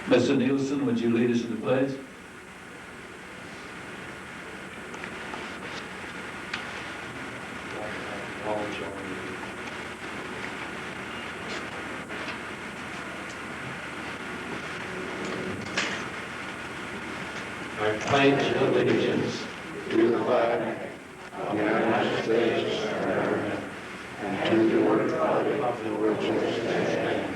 Mr. Nielsen, would you lead us in the pledge? I pledge allegiance to the flag of the United States of America and to the republic for which it stands,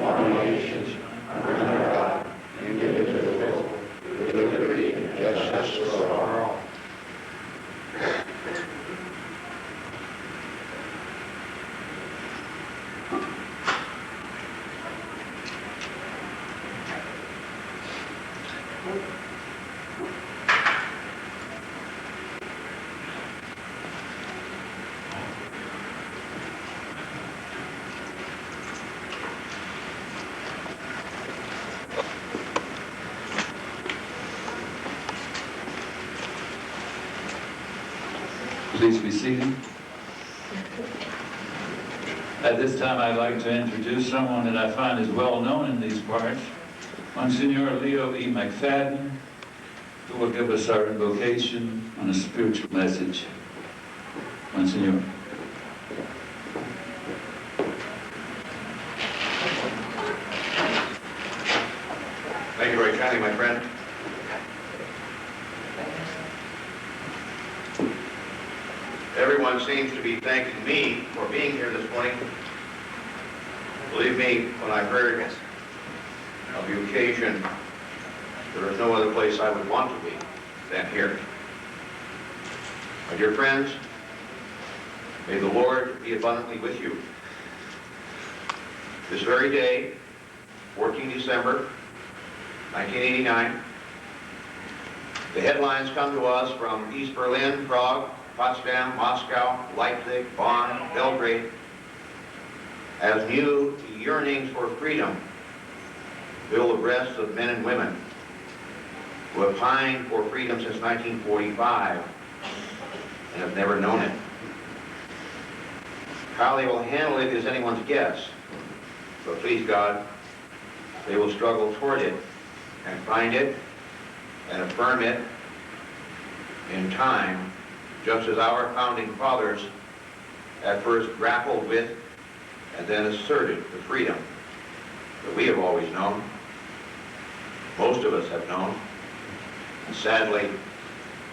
one nation, under God, indivisible, with liberty and justice for all. Please be seated. At this time, I'd like to introduce someone that I find is well known in these parts, Monsignor Leo E. McFadden, who will give us our invocation on a spiritual message. Monsignor. Thank you very kindly, my friend. Everyone seems to be thanking me for being here this morning. Believe me, when I heard of the occasion, there is no other place I would want to be than here. My dear friends, may the Lord be abundantly with you. This very day, 14 December, 1989, the headlines come to us from East Berlin, Prague, Potsdam, Moscow, Leipzig, Bonn, Belgrade, as new yearnings for freedom fill the breasts of men and women who have pined for freedom since 1945 and have never known it. How they will handle it is anyone's guess, but please God, they will struggle toward it and find it and affirm it in time, just as our founding fathers at first grappled with and then asserted the freedom that we have always known, most of us have known, and sadly,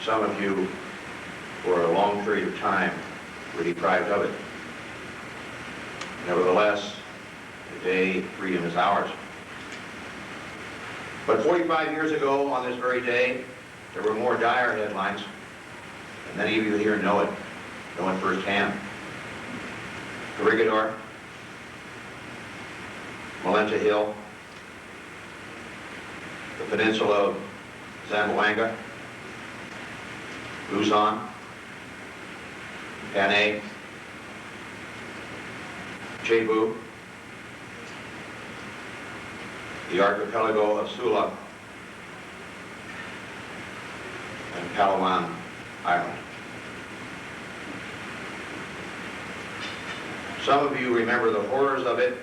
some of you for a long period of time were deprived of it. Nevertheless, today, freedom is ours. But 45 years ago, on this very day, there were more dire headlines. And many of you here know it firsthand. Corregidor, Malenta Hill, the peninsula of Zamboanga, Luzon, Panay, Cebu, the archipelago of Sula, and Palawan Island. Some of you remember the horrors of it,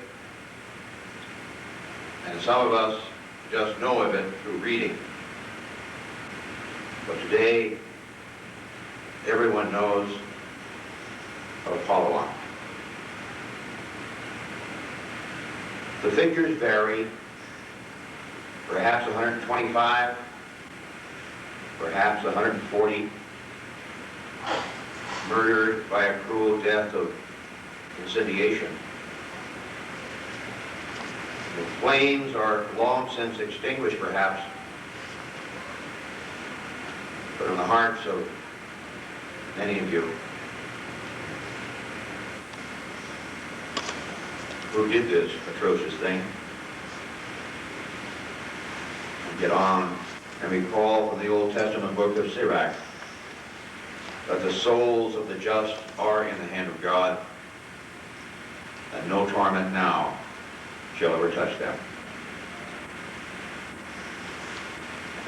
and some of us just know of it through reading. But today, everyone knows of Palawan. The figures vary, perhaps 125, perhaps 140, murdered by a cruel death of incendiation. The flames are long since extinguished, perhaps, but in the hearts of many of you who did this atrocious thing, get on and recall from the Old Testament book of Sirach that the souls of the just are in the hand of God, and no torment now shall ever touch them.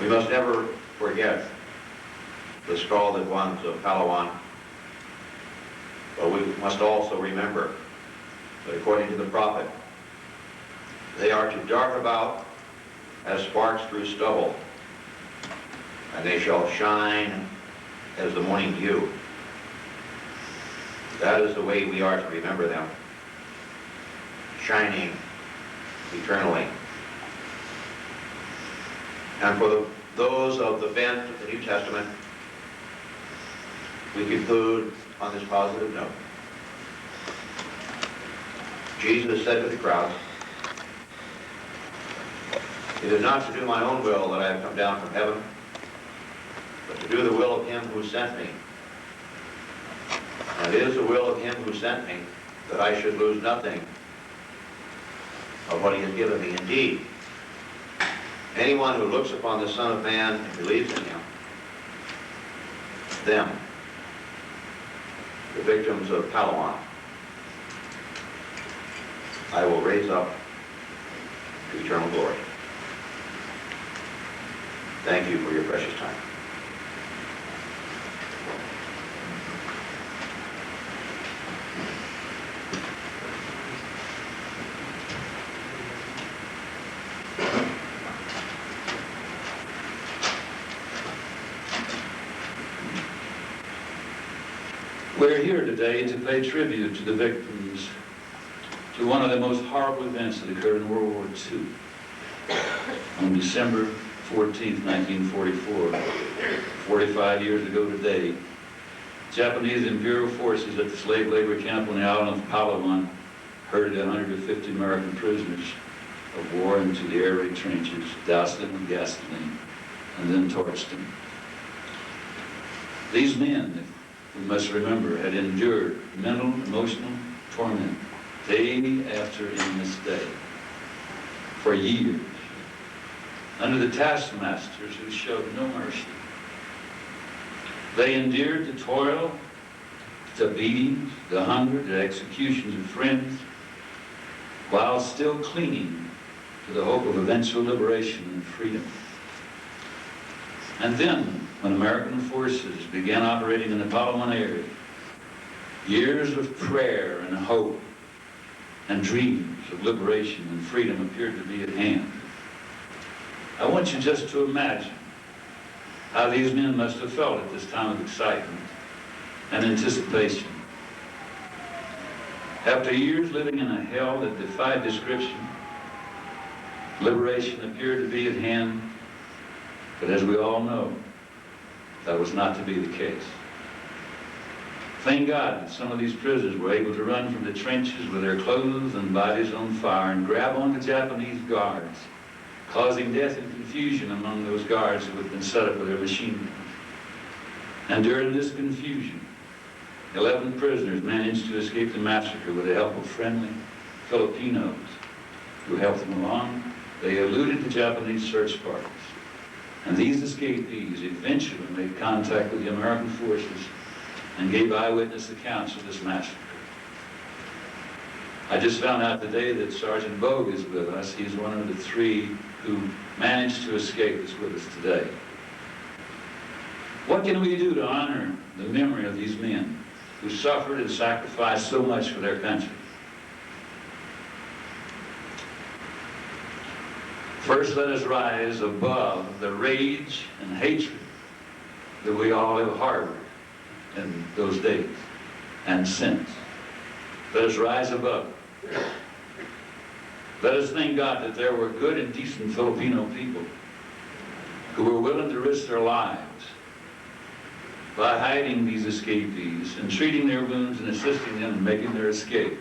We must never forget the scalded ones of Palawan, but we must also remember that according to the prophet, they are to dart about as sparks through stubble, and they shall shine as the morning dew. That is the way we are to remember them, shining eternally. And for those of the bent of the New Testament, we conclude on this positive note. Jesus said to the crowd, "It is not to do my own will that I have come down from heaven, but to do the will of him who sent me. And it is the will of him who sent me that I should lose nothing of what he has given me. Indeed, anyone who looks upon the Son of Man and believes in him, them, the victims of Palawan, I will raise up to eternal glory." Thank you for your precious time. We're here today to pay tribute to the victims to one of the most horrible events that occurred in World War II. On December 14th, 1944, 45 years ago today, Japanese Imperial forces at the slave labor camp on the island of Palawan herded 150 American prisoners of war into the air raid trenches, doused them with gasoline, and then torched them. These men, we must remember, had endured mental, emotional torment day after endless day for years under the taskmasters who showed no mercy. They endured the toil, the beatings, the hunger, the executions of friends, while still clinging to the hope of eventual liberation and freedom. And then, when American forces began operating in the Palawan area, years of prayer and hope and dreams of liberation and freedom appeared to be at hand. I want you just to imagine how these men must have felt at this time of excitement and anticipation. After years living in a hell that defied description, liberation appeared to be at hand, but as we all know, that was not to be the case. Thank God that some of these prisoners were able to run from the trenches with their clothes and bodies on fire and grab onto Japanese guards, causing death and confusion among those guards who had been set up with their machine guns. And during this confusion, 11 prisoners managed to escape the massacre with the help of friendly Filipinos who helped them along. They eluded the Japanese search parties. And these escapees eventually made contact with the American forces and gave eyewitness accounts of this massacre. I just found out today that Sergeant Bogue is with us. He's one of the 3 who managed to escape is with us today. What can we do to honor the memory of these men who suffered and sacrificed so much for their country? First, let us rise above the rage and hatred that we all have harbored in those days and since. Let us rise above it. Let us thank God that there were good and decent Filipino people who were willing to risk their lives by hiding these escapees and treating their wounds and assisting them in making their escape.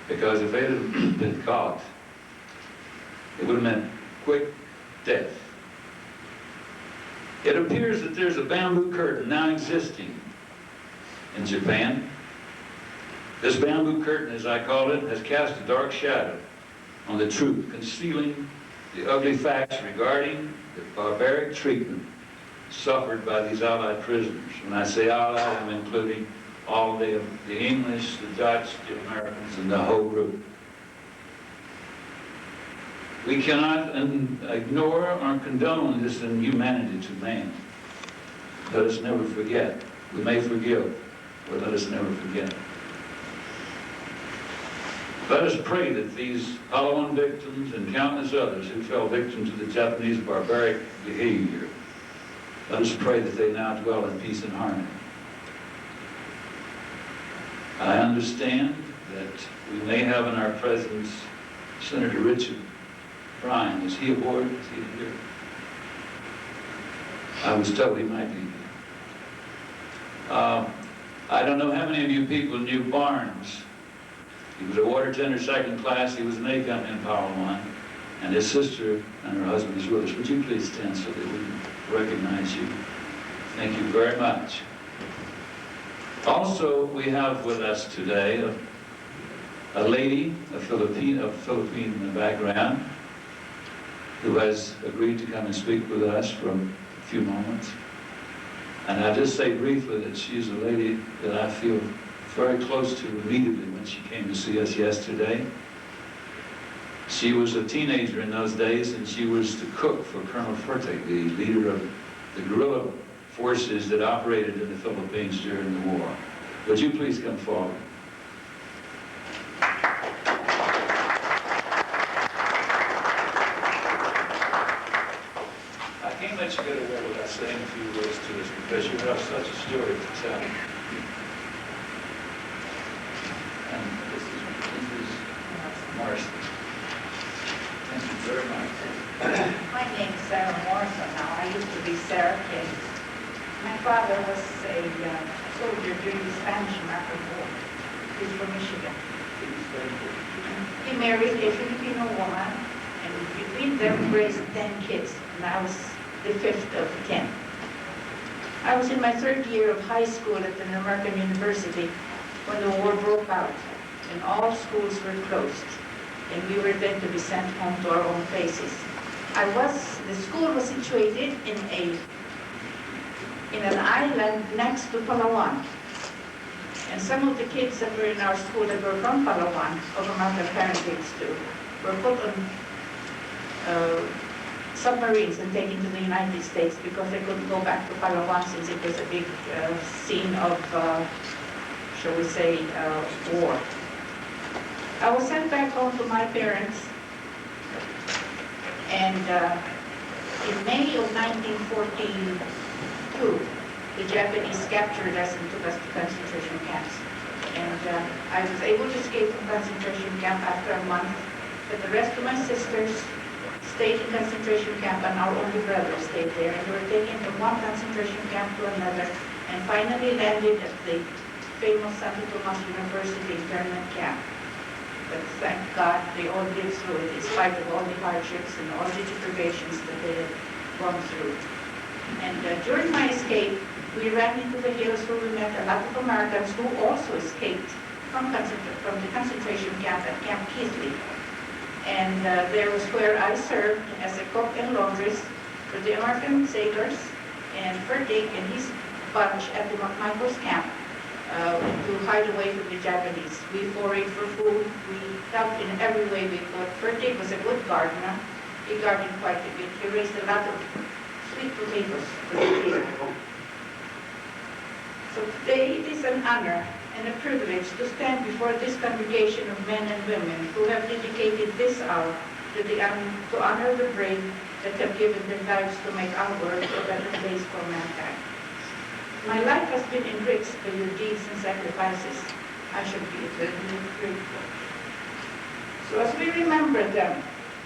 Because if they had been caught, it would have meant quick death. It appears that there's a bamboo curtain now existing in Japan. This bamboo curtain, as I call it, has cast a dark shadow on the truth, concealing the ugly facts regarding the barbaric treatment suffered by these Allied prisoners. When I say Allied, I'm including all the English, the Dutch, the Americans, and the whole group. We cannot ignore or condone this inhumanity to man. Let us never forget. We may forgive, but let us never forget. Let us pray that these Palawan victims and countless others who fell victim to the Japanese barbaric behavior, let us pray that they now dwell in peace and harmony. I understand that we may have in our presence Senator Richard Bryan. Is he aboard? Is he here? I was told he might be here. I don't know how many of you people knew Barnes. He was a water tender second class. He was an A-Company in Palawan. And his sister and her husband is with us. Would you please stand so that we can recognize you? Thank you very much. Also, we have with us today a lady, a Philippine background, who has agreed to come and speak with us for a few moments. And I'll just say briefly that she's a lady that I feel very close to immediately when she came to see us yesterday. She was a teenager in those days, and she was the cook for Colonel Fertig, the leader of the guerrilla forces that operated in the Philippines during the war. Would you please come forward? I can't let you get away without saying a few words to us because you have such a story to tell. And this is Marcy. Thank you very much. My name is Sarah Morrison now. I used to be Sarah King. My father was a soldier during the Spanish-American War. He's from Michigan. He married a Filipino woman, and between them raised 10 kids, and I was the 5th of 10. I was in my 3rd year of high school at an American university when the war broke out, and all schools were closed, and we were then to be sent home to our own places. The school was situated in an island next to Palawan. And some of the kids that were in our school that were from Palawan, of American parentage too, were put on submarines and taken to the United States because they couldn't go back to Palawan since it was a big scene of, shall we say, war. I was sent back home to my parents, and in May of 1942, the Japanese captured us and took us to concentration camps. And I was able to escape from concentration camp after a month, but the rest of my sisters stayed in concentration camp, and our only brother stayed there. And we were taken from one concentration camp to another, and finally landed at the famous Santo Tomas University internment camp. But thank God they all lived through it in spite of all the hardships and all the deprivations that they had gone through. And during my escape, we ran into the hills where we met a lot of Americans who also escaped from the concentration camp at Camp Keithley. And there was where I served as a cook and laundress for the American sailors, and Fertig and his bunch at the McMichael's camp to hide away from the Japanese. We foraged for food, we helped in every way we could. Fertig was a good gardener. He gardened quite a bit. He raised a lot of sweet potatoes for the kids. So today it is an honor and a privilege to stand before this congregation of men and women who have dedicated this hour to honor the brave that have given their lives to make our world a better place for mankind. My life has been enriched by your deeds and sacrifices. I should be eternally grateful. So as we remember them,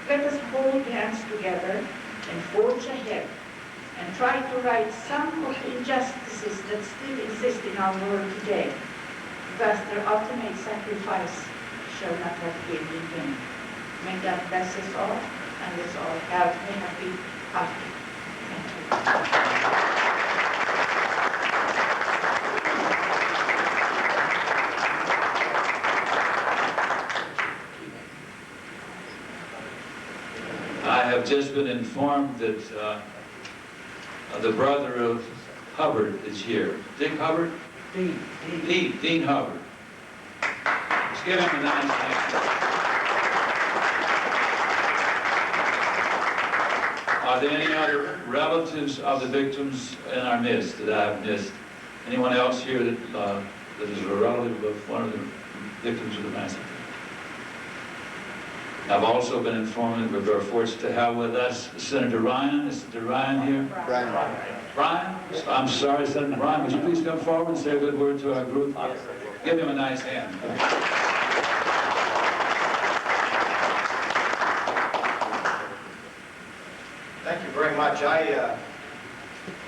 let us hold hands together and forge ahead and try to right some of the injustices that still exist in our world today. Thus, their ultimate sacrifice shall not have been in vain. May God bless us all, and let's all have a happy holiday. Thank you. I have just been informed that the brother of Hubbard is here. Dick Hubbard? Dean Hubbard. Let's give him a nice hand. Are there any other relatives of the victims in our midst that I have missed? Anyone else here that is a relative of one of the victims of the massacre? I've also been informed that we're fortunate to have with us Senator Ryan. Is Senator Ryan here? Brian? I'm sorry, Senator Brian, would you please come forward and say a good word to our group? Give him a nice hand. Thank you very much. I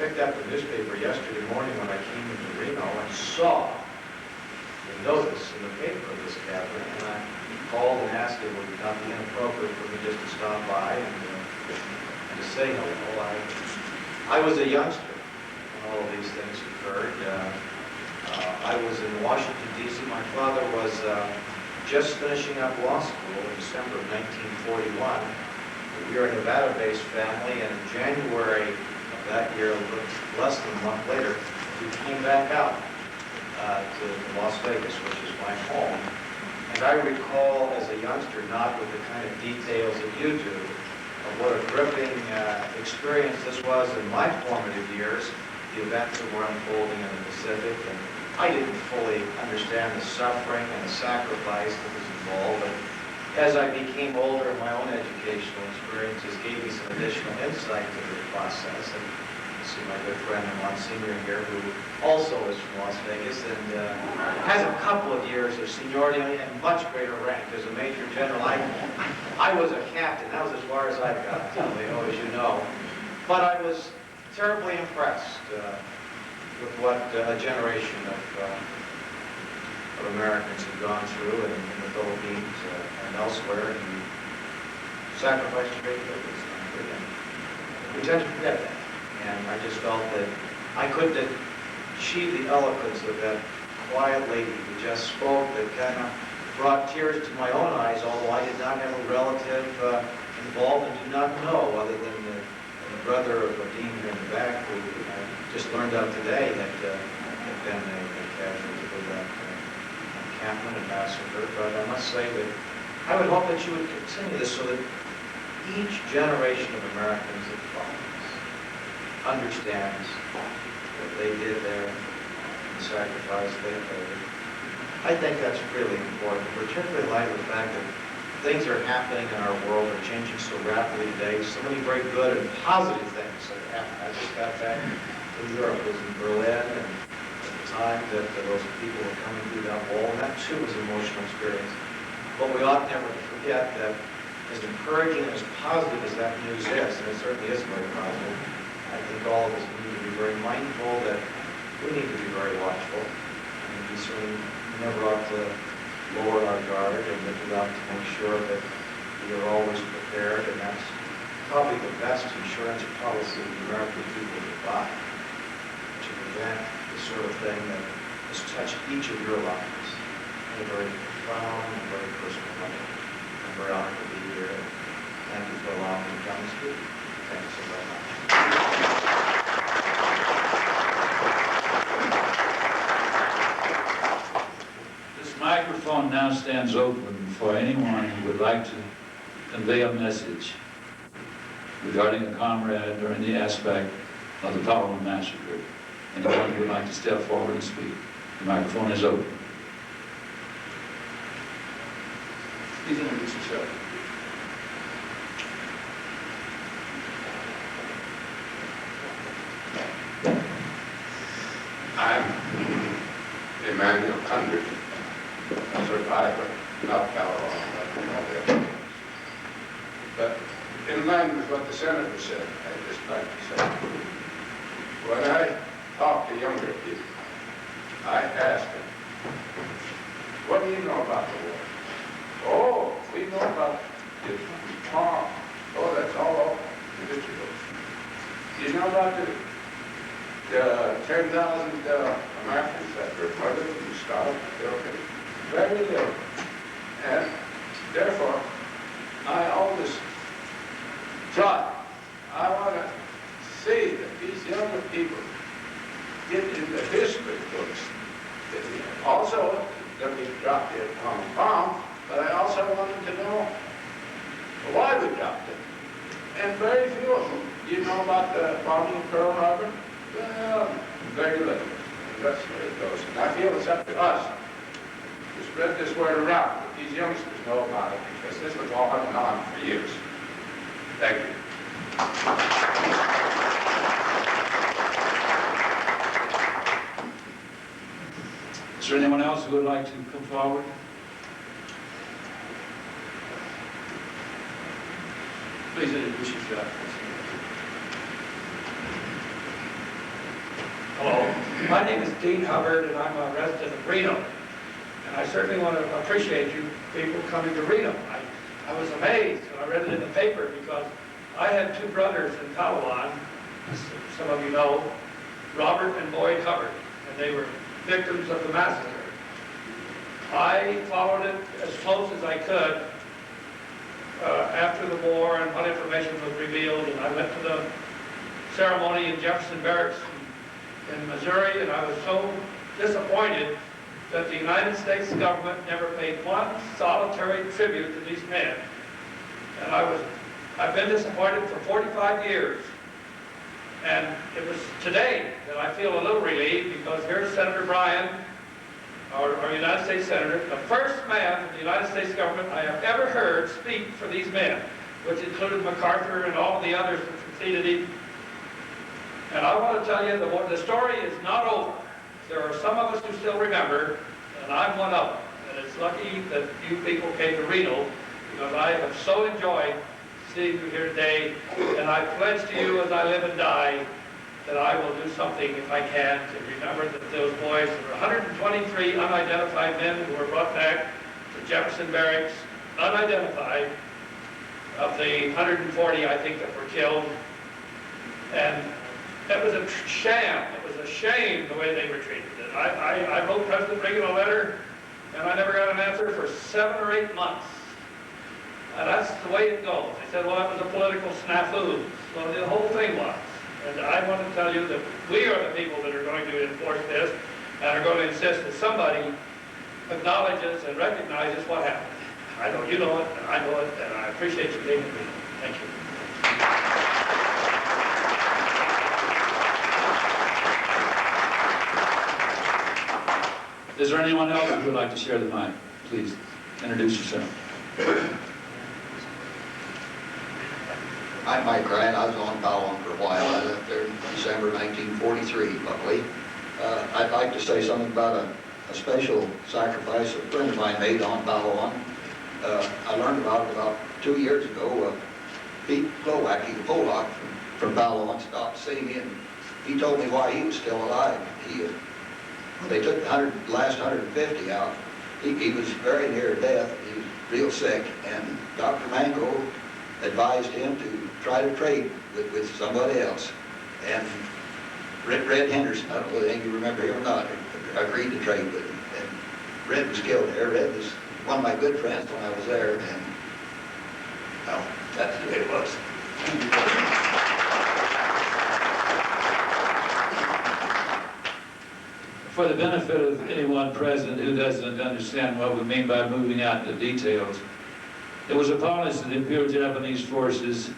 picked up the newspaper yesterday morning when I came into Reno and saw the notice in the paper of this gathering, and I called and asked if it would not be inappropriate for me just to stop by and to say hello. I was a youngster when all of these things occurred. I was in Washington, D.C. My father was just finishing up law school in December of 1941. We were a Nevada-based family, and in January of that year, less than a month later, we came back out to Las Vegas, which is my home. And I recall as a youngster, not with the kind of details that you do, of what a gripping experience this was in my formative years, the events that were unfolding in the Pacific. And I didn't fully understand the suffering and the sacrifice that was involved. But as I became older, my own educational experiences gave me some additional insight into the process. And you see my good friend Monsignor here, who also is from Las Vegas and has a couple of years of seniority and much greater rank as a Major General. I was a captain. That was as far as I got, as you know. But I was terribly impressed with what a generation of Americans have gone through in the Philippines and elsewhere, and sacrificed a great deal. We tend to forget that. And I just felt that I couldn't achieve the eloquence of that quiet lady who just spoke, that kind of brought tears to my own eyes, although I did not have a relative involved and did not know, other than the brother of a dean here in the back, who I just learned of today had been a casualty of that encampment and massacre. But I must say that I would hope that you would continue this so that each generation of Americans that follows understands what they did there and the sacrifice they paid. I think that's really important, particularly in light of the fact that things are happening in our world are changing so rapidly today. So many very good and positive things that happen. I just got back from Europe, was in Berlin, and at the time that those people were coming through that wall, and that too was an emotional experience. But we ought never to forget that as encouraging and as positive as that news is, and it certainly is very positive, I think all of us need to be very mindful that we need to be very watchful. And we certainly never ought to lower our guard, and that we ought to make sure that we are always prepared, and that's probably the best insurance policy the American people can buy, to prevent the sort of thing that has touched each of your lives in a very profound and very personal way. I'm very honored to be here. Thank you for allowing me to come and speak. Thank you so very much. This microphone now stands open for anyone who would like to convey a message regarding a comrade or any aspect of the Palawan massacre. Anyone who would like to step forward and speak. The microphone is open. Please introduce yourself. I'm Emmanuel Kundry, a survivor, not Palawan, but all the other. But in line with what the senator said, I'd just like to say, when I talk to younger people, I ask them, what do you know about the war? Oh, we know about the farm. Oh, that's all over the vegetables. Do you know about the 10,000 Americans that were murdered and starved? Very little. And therefore, I always thought, I want to see that these younger people get in the history books. Also, that we dropped it on the bomb, but I also wanted to know why we dropped it. And very few of them. Do you know about the bombing of Pearl Harbor? Well, very little. And that's where it goes. And I feel it's up to us to spread this word around. The these youngsters know about it, because this was all going on for years. Thank you. Is there anyone else who would like to come forward? Please introduce yourself. Hello, my name is Dean Hubbard, and I'm a resident of Reno. And I certainly want to appreciate you people coming to Reno. I was amazed when I read it in the paper, because I had two brothers in Palawan, as some of you know, Robert and Boyd Hubbard, and they were victims of the massacre. I followed it as close as I could after the war and what information was revealed, and I went to the ceremony in Jefferson Barracks in Missouri, and I was so disappointed that the United States government never paid one solitary tribute to these men. And I've been disappointed for 45 years. And it was today that I feel a little relieved, because here's Senator Bryan, our United States Senator, the first man from the United States government I have ever heard speak for these men, which included MacArthur and all of the others that succeeded him. And I want to tell you that the story is not over. There are some of us who still remember, and I'm one of them. And it's lucky that you people came to Reno, because I have so enjoyed seeing you here today. And I pledge to you, as I live and die, that I will do something, if I can, to remember that those boys, there were 123 unidentified men who were brought back to Jefferson Barracks, unidentified, of the 140, I think, that were killed. And that was a sham. It was a shame the way they were treated. And I wrote President Reagan a letter, and I never got an answer for 7 or 8 months. And that's the way it goes. They said, well, that was a political snafu. Well, the whole thing was. And I want to tell you that we are the people that are going to enforce this, and are going to insist that somebody acknowledges and recognizes what happened. I know you know it, and I know it, and I appreciate you being with me. Thank you. Is there anyone else who would like to share the mic? Please introduce yourself. I'm Mike Ryan. I was on Palawan for a while. I left there in December 1943, luckily. I'd like to say something about a special sacrifice a friend of mine made on Palawan. I learned about it about 2 years ago. Pete Glowacki, the Polak from Palawan, stopped seeing me, and he told me why he was still alive. When they took the last 150 out, he was very near death. He was real sick, and Dr. Mango advised him to try to trade with somebody else. And Red Henderson, I don't know whether you remember him or not, agreed to trade with him. And Red was killed there. Red was one of my good friends when I was there, and well, that's the way it was. For the benefit of anyone present who doesn't understand what we mean by moving out into details, it was a policy of the Imperial Japanese forces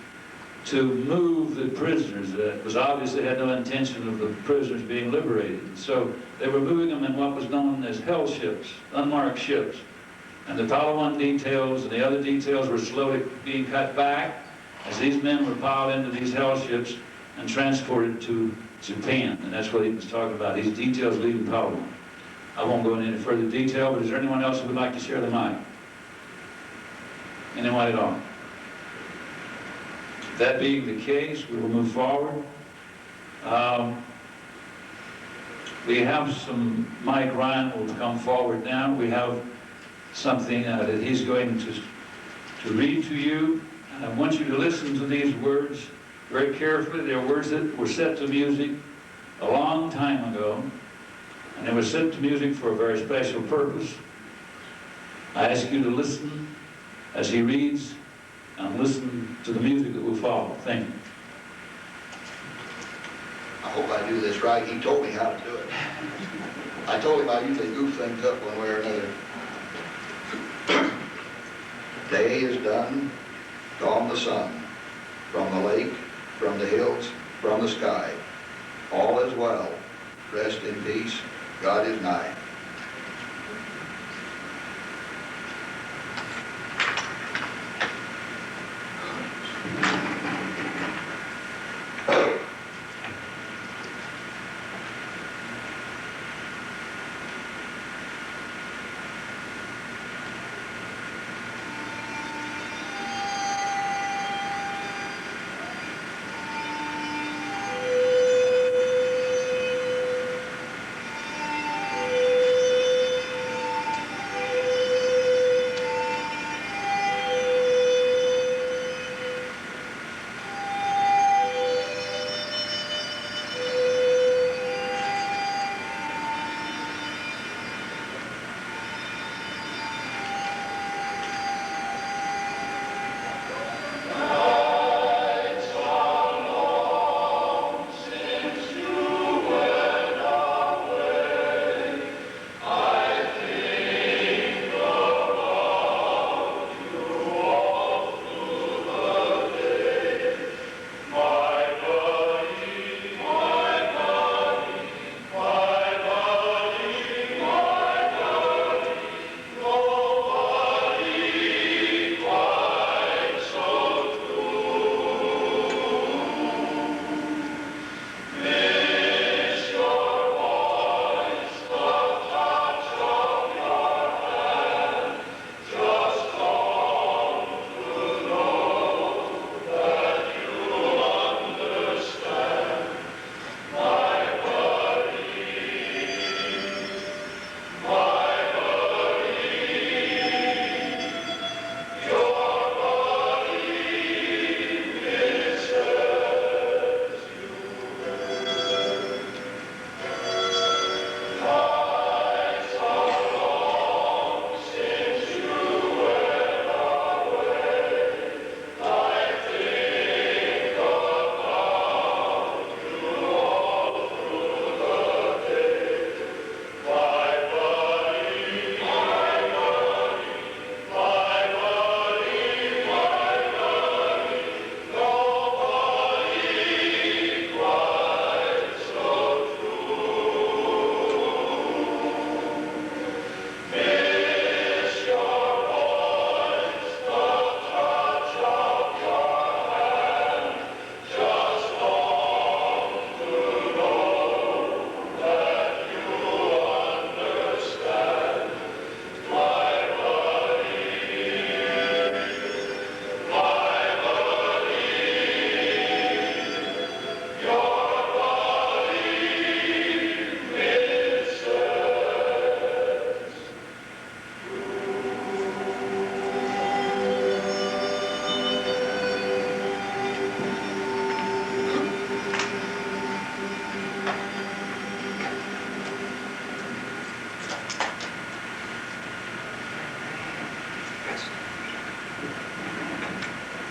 to move the prisoners. That was obviously had no intention of the prisoners being liberated. So they were moving them in what was known as hell ships, unmarked ships. And the Palawan details and the other details were slowly being cut back as these men were piled into these hell ships and transported to Japan. And that's what he was talking about, these details leaving Palawan. I won't go into any further detail, but is there anyone else who would like to share the mic? Anyone at all? That being the case, we will move forward. We have Mike Ryan will come forward now. We have something that he's going to read to you. And I want you to listen to these words very carefully. They're words that were set to music a long time ago. And they were set to music for a very special purpose. I ask you to listen as he reads, and listen to the music that will follow. Thank you. I hope I do this right. He told me how to do it. I told him I usually goof things up one way or another. Day is done, dawn the sun, from the lake, from the hills, from the sky. All is well, rest in peace, God is nigh.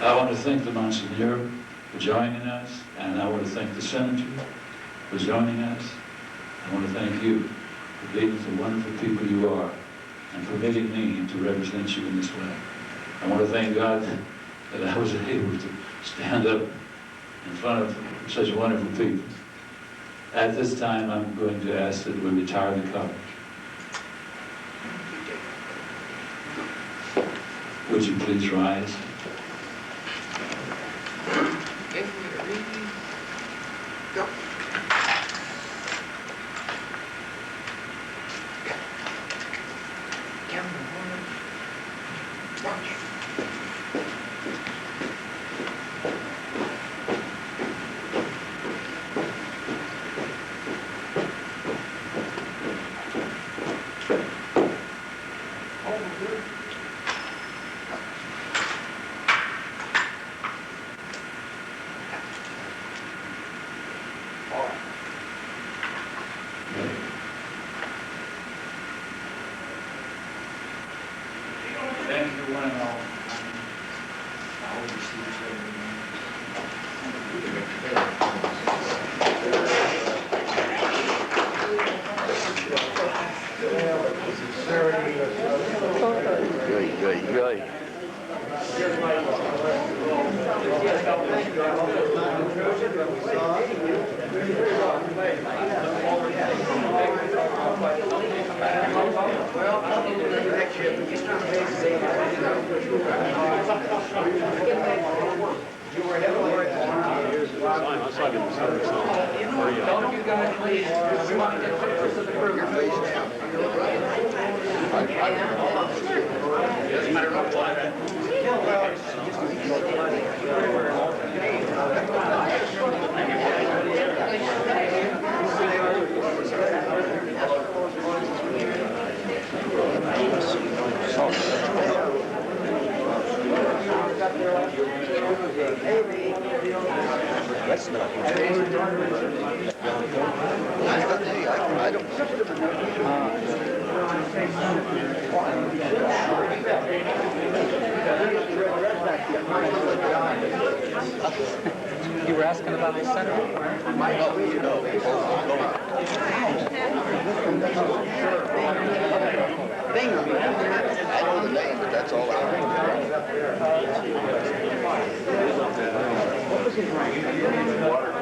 I want to thank the Monsignor for joining us, and I want to thank the Senator for joining us. I want to thank you for being the wonderful people you are and permitting me to represent you in this way. I want to thank God that I was able to stand up in front of such wonderful people. At this time, I'm going to ask that we retire the college. Would you please rise? Thank you, one and all. I will receive Good. Don't you guys please, we want to get pictures of the group. That's not. I don't. You were asking about the center? I know the name, but that's all I know. What was his rank? Water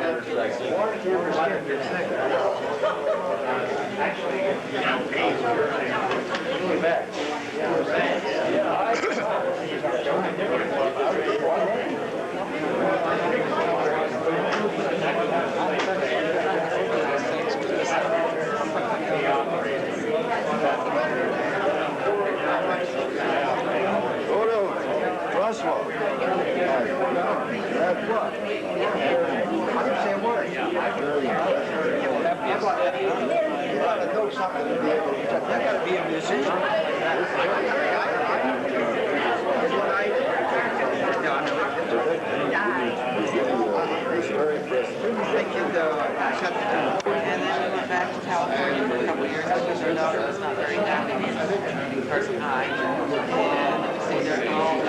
And then we went back to California for a couple of years because our daughter was not very active person high. And we stayed there for all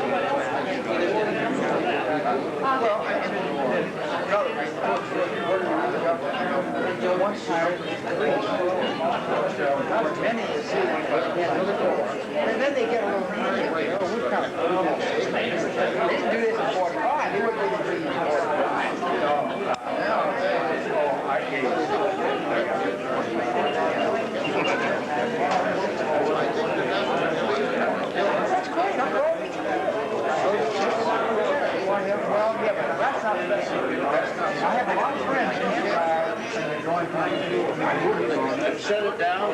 one tired. And then they get a little they didn't do this in 45. They wouldn't even do it in 45. That's great. I'm glad. Well, yeah, but that's not the best. I have a lot of friends in Shut it down.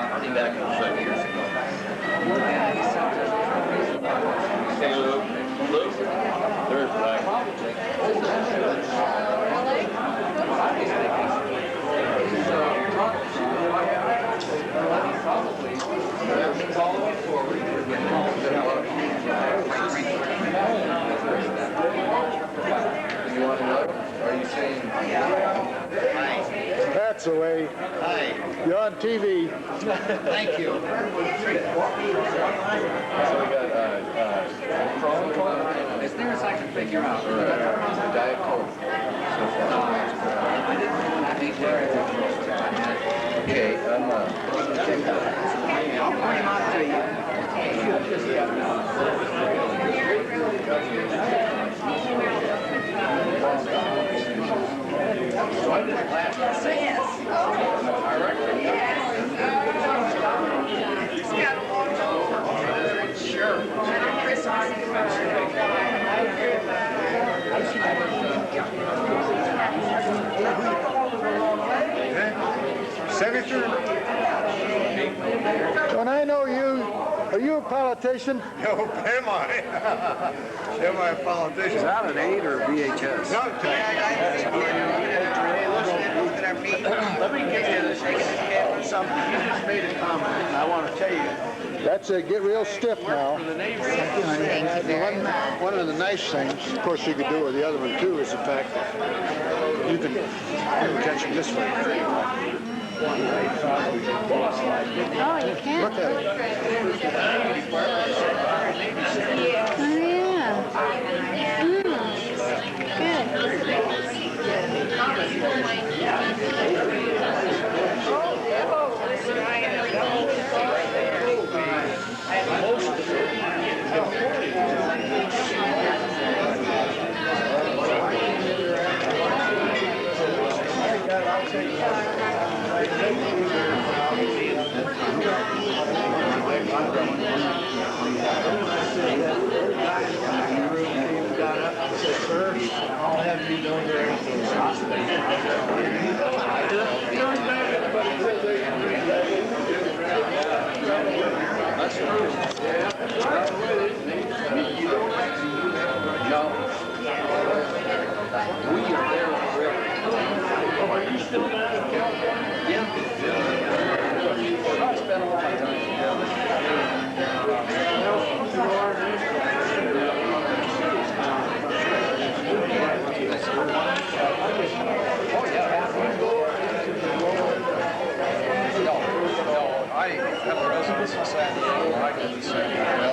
Running back 7 years ago. Hey, Luke. There's You want to know? Are you saying? minutes away. Hi. You're on TV. Thank you. So we got as near as I can figure out, Diet Coke. Okay, I'll point him out to you. Senator? When I know you, are you a politician? No, am I? Am I a politician? Is that an 8 or VHS? No, Let me give you this. Something. You just made a comment, and I want to tell you. That's it. Get real stiff now. One of the nice things, of course, you could do with the other one too, is the fact that you can catch them this way. Oh, you can? Look at it. Oh, yeah. I'll have you know That's true. No. We are there forever. Yeah. I spent all my time I have a residence in San Diego. I get to San Diego.